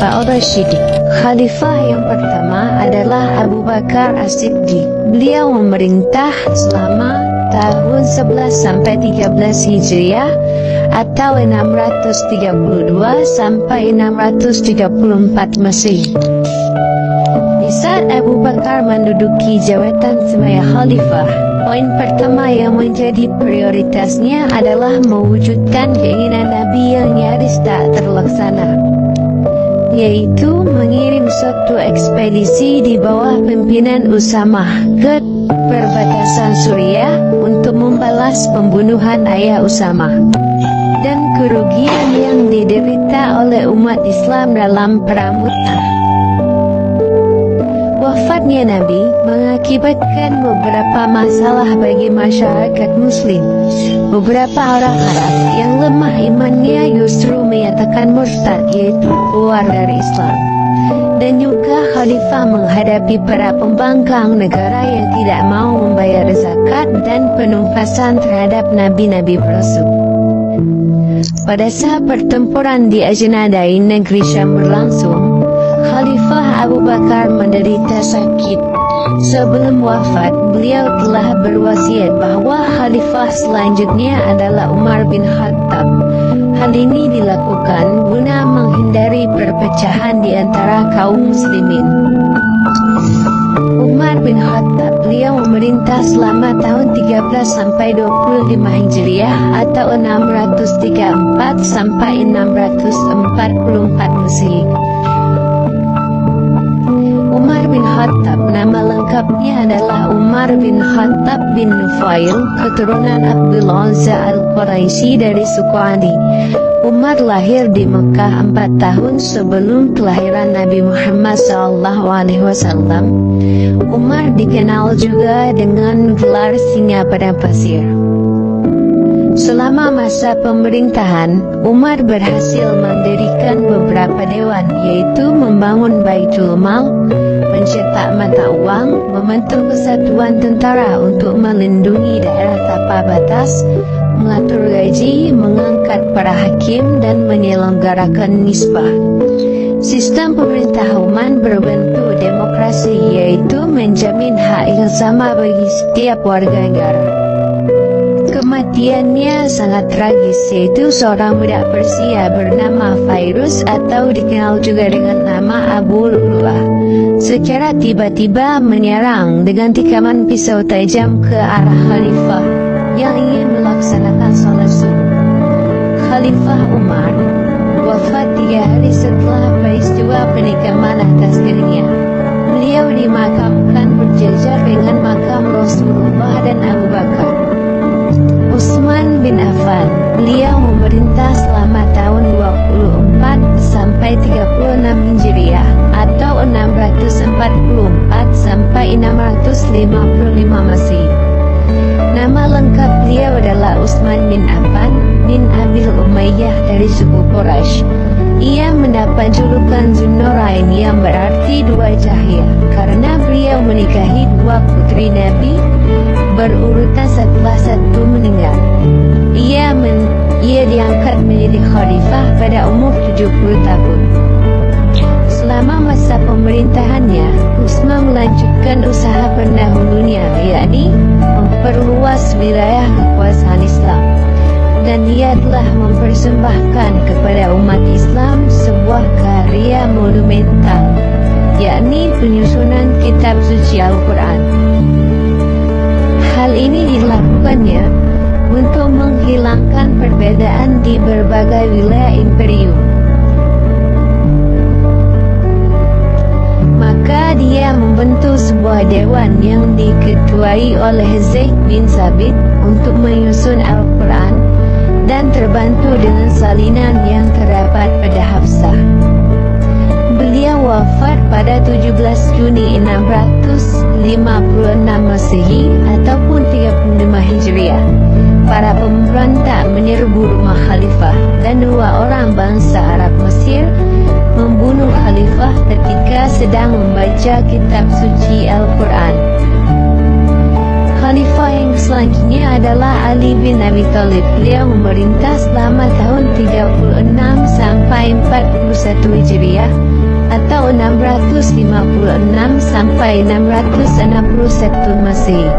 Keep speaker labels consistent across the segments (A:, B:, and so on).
A: Khalifah Ar-Rasyid. Khalifah yang pertama adalah Abu Bakar As-Siddiq. Beliau memerintah selama tahun 11 sampai 13 Hijriah atau 632 sampai 634 Masehi. Di saat Abu Bakar menduduki jabatan sebagai khalifah, poin pertama yang menjadi prioritasnya adalah mewujudkan keinginan Nabi yang nyaris tak terlaksana, yaitu mengirim suatu ekspedisi di bawah pimpinan Usamah ke perbatasan Suriah untuk membalas pembunuhan ayah Usamah dan kerugian yang diderita oleh umat Islam dalam perang Mu'tah. Wafatnya Nabi mengakibatkan beberapa masalah bagi masyarakat Muslim. Beberapa orang Arab yang lemah imannya justru menyatakan murtad, yaitu keluar dari Islam. Dan juga khalifah menghadapi para pembangkang negara yang tidak mau membayar zakat dan penumpasan terhadap nabi-nabi Rasul. Pada saat pertempuran di Ajnadain, negeri Syam berlangsung, Khalifah Abu Bakar menderita sakit. Sebelum wafat, beliau telah berwasiat bahwa khalifah selanjutnya adalah Umar bin Khattab. Hal ini dilakukan guna menghindari perpecahan di antara kaum muslimin. Umar bin Khattab, beliau memerintah selama tahun 13 sampai 25 Hijriah atau 634 sampai 644 Masehi. Umar bin Khattab, nama lengkapnya adalah Umar bin Khattab bin Nufail, keturunan Abdul Uzza Al-Quraisy dari suku Adi. Umar lahir di Mekah 4 tahun sebelum kelahiran Nabi Muhammad SAW. Umar dikenal juga dengan gelar singa padang pasir. Selama masa pemerintahan, Umar berhasil mendirikan beberapa dewan, yaitu membangun Baitul Mal, mencetak mata uang, membentuk kesatuan tentara untuk melindungi daerah tanpa batas, mengatur gaji, mengangkat para hakim, dan menyelenggarakan nisbah. Sistem pemerintahan berbentuk demokrasi, yaitu menjamin hak yang sama bagi setiap warga negara. Kematiannya sangat tragis, yaitu seorang budak Persia bernama Fairuz atau dikenal juga dengan nama Abu Lu'lu'ah, secara tiba-tiba menyerang dengan tikaman pisau tajam ke arah khalifah yang ingin melaksanakan salat subuh. Khalifah Umar wafat 3 hari setelah peristiwa penikaman atas dirinya. Beliau dimakamkan berjajar dengan makam Rasulullah dan Abu Bakar. Utsman bin Affan, beliau memerintah selama tahun 24 sampai 36 Hijriah atau 644 sampai 655 Masehi. Nama lengkap beliau adalah Utsman bin Affan bin Abil Umayyah dari suku Quraisy. Ia mendapat julukan Zunnurain yang berarti dua cahaya karena beliau menikahi 2 putri Nabi berurutan setelah satu meninggal. Ia diangkat menjadi khalifah pada umur 70 tahun. Selama masa pemerintahannya, Utsman melanjutkan usaha pendahulunya, yakni memperluas wilayah kekuasaan Islam. Dan ia telah mempersembahkan kepada umat Islam sebuah karya monumental, yakni penyusunan kitab suci Al-Quran. Hal ini dilakukannya untuk menghilangkan perbedaan di berbagai wilayah imperium. Maka dia membentuk sebuah dewan yang diketuai oleh Zaid bin Sabit untuk menyusun Al-Quran dan terbantu dengan salinan yang terdapat pada Hafsah. Beliau wafat pada 17 Juni 656 Masehi ataupun 35 Hijriah. Para pemberontak menyerbu rumah khalifah dan 2 orang bangsa Arab Mesir membunuh khalifah ketika sedang membaca kitab suci Al-Quran. Khalifah yang selanjutnya adalah Ali bin Abi Thalib. Beliau memerintah selama tahun 36 sampai 41 Hijriah atau 656 sampai 661 Masehi.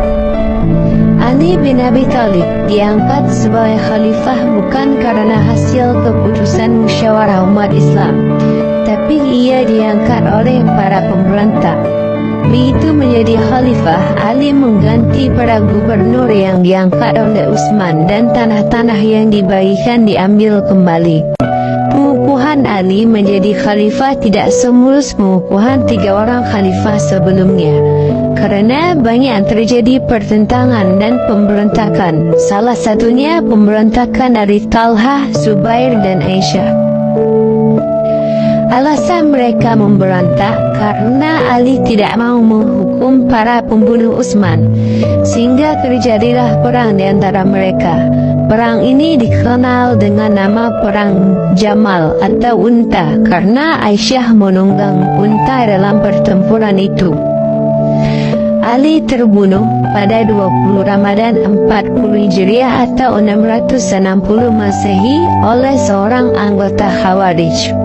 A: Ali bin Abi Thalib diangkat sebagai khalifah bukan karena hasil keputusan musyawarah umat Islam, tapi ia diangkat oleh para pemberontak. Begitu menjadi khalifah, Ali mengganti para gubernur yang diangkat oleh Utsman dan tanah-tanah yang dibagikan diambil kembali. Pengukuhan Ali menjadi khalifah tidak semulus pengukuhan 3 orang khalifah sebelumnya, karena banyak terjadi pertentangan dan pemberontakan. Salah satunya pemberontakan dari Talha, Zubair dan Aisyah. Alasan mereka memberontak karena Ali tidak mau menghukum para pembunuh Utsman, sehingga terjadilah perang di antara mereka. Perang ini dikenal dengan nama Perang Jamal atau Unta karena Aisyah menunggang unta dalam pertempuran itu. Ali terbunuh pada 20 Ramadan 40 Hijriah atau 660 Masehi oleh seorang anggota Khawarij.